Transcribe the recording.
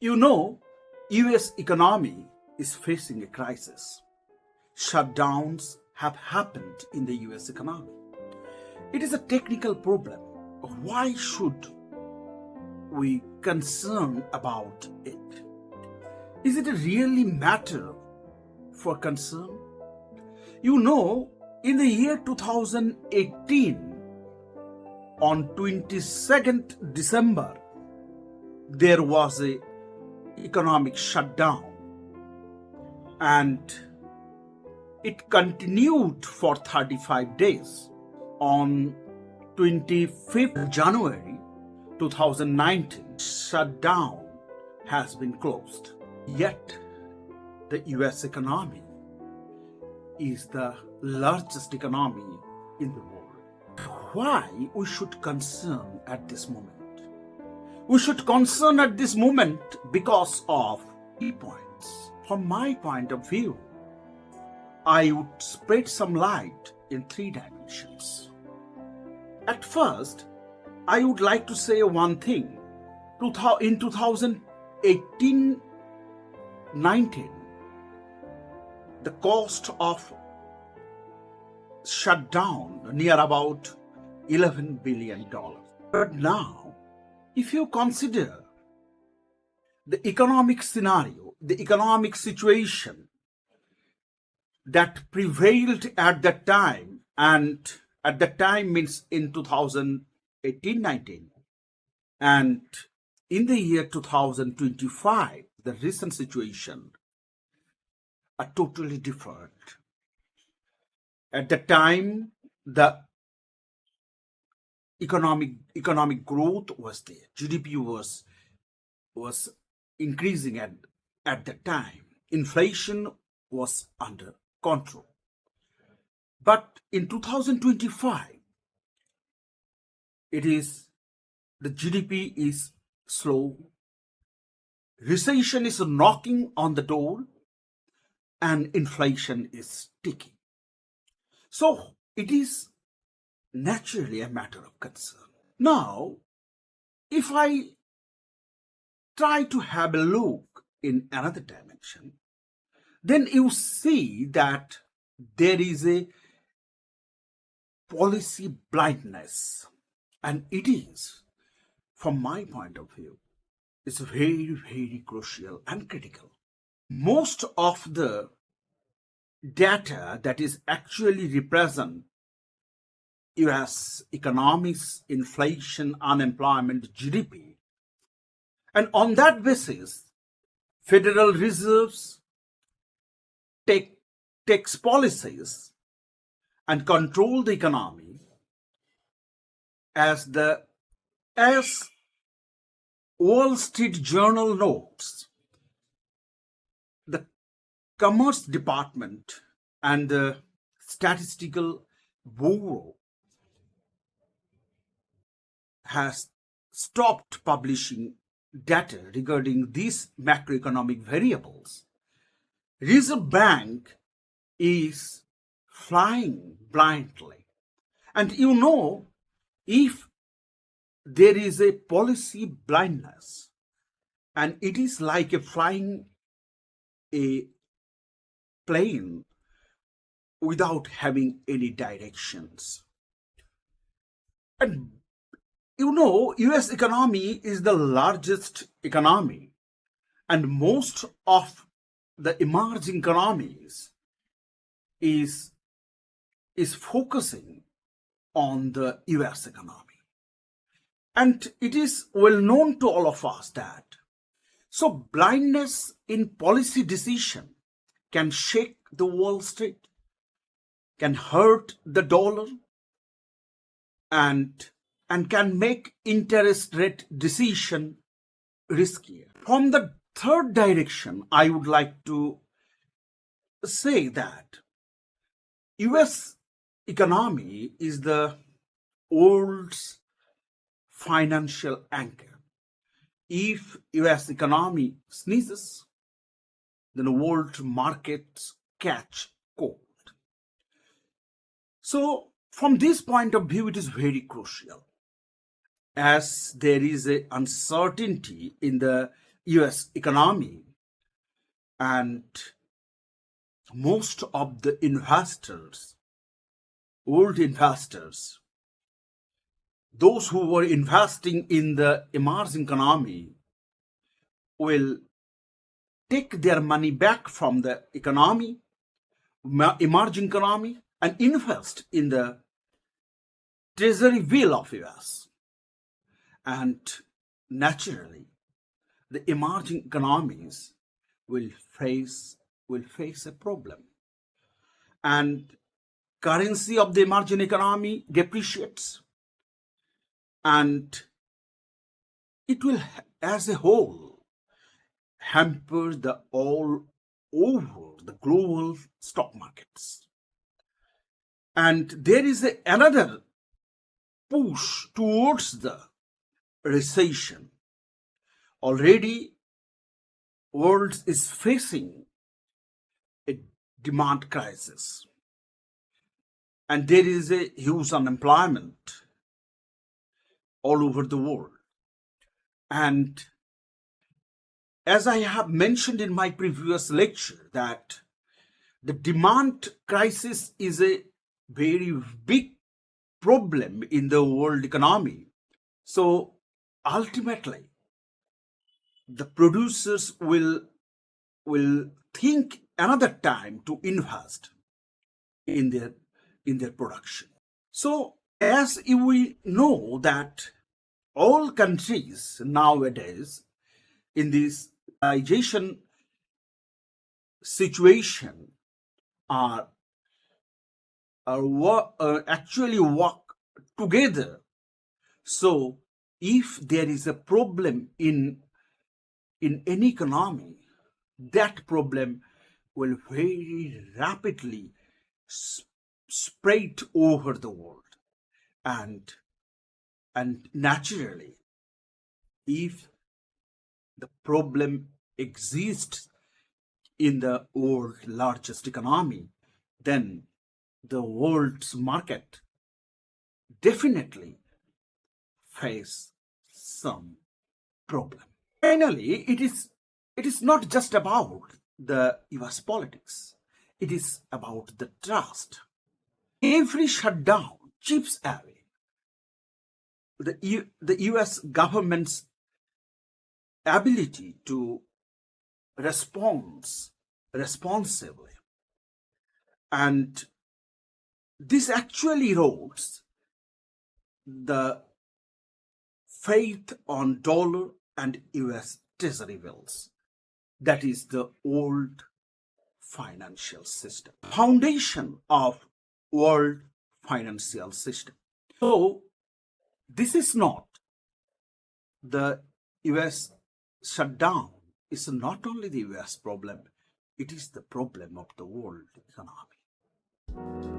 You know, US economy is facing a crisis. Shutdowns have happened in the US economy. It is a technical problem. Why should we concern about it? Is it a really matter for concern? You know, in the year 2018, on 22nd December, there was a economic shutdown and it continued for 35 days. On 25th January 2019, shutdown has been closed. Yet the US economy is the largest economy in the world. Why we should concern at this moment? We should concern at this moment because of 3 points. From my point of view, I would spread some light in 3 dimensions. At first, I would like to say one thing. In 2018-19, the cost of shutdown near about $11 billion. But now, if you consider the economic scenario, the economic situation that prevailed at that time, and at that time means in 2018-19, and in the year 2025, the recent situation are totally different. At the time, the economic growth was there. GDP was increasing at that time. Inflation was under control. But in 2025, the GDP is slow. Recession is knocking on the door and inflation is sticky. So it is naturally a matter of concern. Now, if I try to have a look in another dimension, then you see that there is a policy blindness, and it is, from my point of view, it's very, very crucial and critical. Most of the data that is actually represent US economics, inflation, unemployment, GDP, and on that basis, Federal Reserves takes policies and control the economy as Wall Street Journal notes. The Commerce Department and the Statistical Bureau has stopped publishing data regarding these macroeconomic variables. Reserve Bank is flying blindly. And you know, if there is a policy blindness, and it is like a flying a plane without having any directions. And you know, US economy is the largest economy, and most of the emerging economies is focusing on the US economy. And it is well known to all of us that so blindness in policy decision can shake the Wall Street, can hurt the dollar, and can make interest rate decision riskier. From the third direction, I would like to say that US economy is the world's financial anchor. If US economy sneezes, then the world markets catch cold. So from this point of view, it is very crucial, as there is an uncertainty in the US economy, and most of the investors, old investors, those who were investing in the emerging economy will take their money back from the economy, emerging economy, and invest in the treasury bill of US. And naturally, the emerging economies will face a problem, and currency of the emerging economy depreciates, and it will as a whole hamper the all over the global stock markets. And there is another push towards the recession. Already world is facing a demand crisis, and there is a huge unemployment all over the world. And as I have mentioned in my previous lecture, that the demand crisis is a very big problem in the world economy. So ultimately, the producers will think another time to invest in their production. So as we know that all countries nowadays in this globalization situation are actually work together. So if there is a problem in any economy, that problem will very rapidly spread over the world. And naturally, if the problem exists in the world's largest economy, then the world's market definitely face some problem. Finally, it is not just about the US politics. It is about the trust. Every shutdown chips away the US government's ability to respond responsibly. And this actually erodes the faith on dollar and US treasury bills. That is the old financial system, foundation of world financial system. So this is not the US shutdown. It's not only the US problem, it is the problem of the world economy.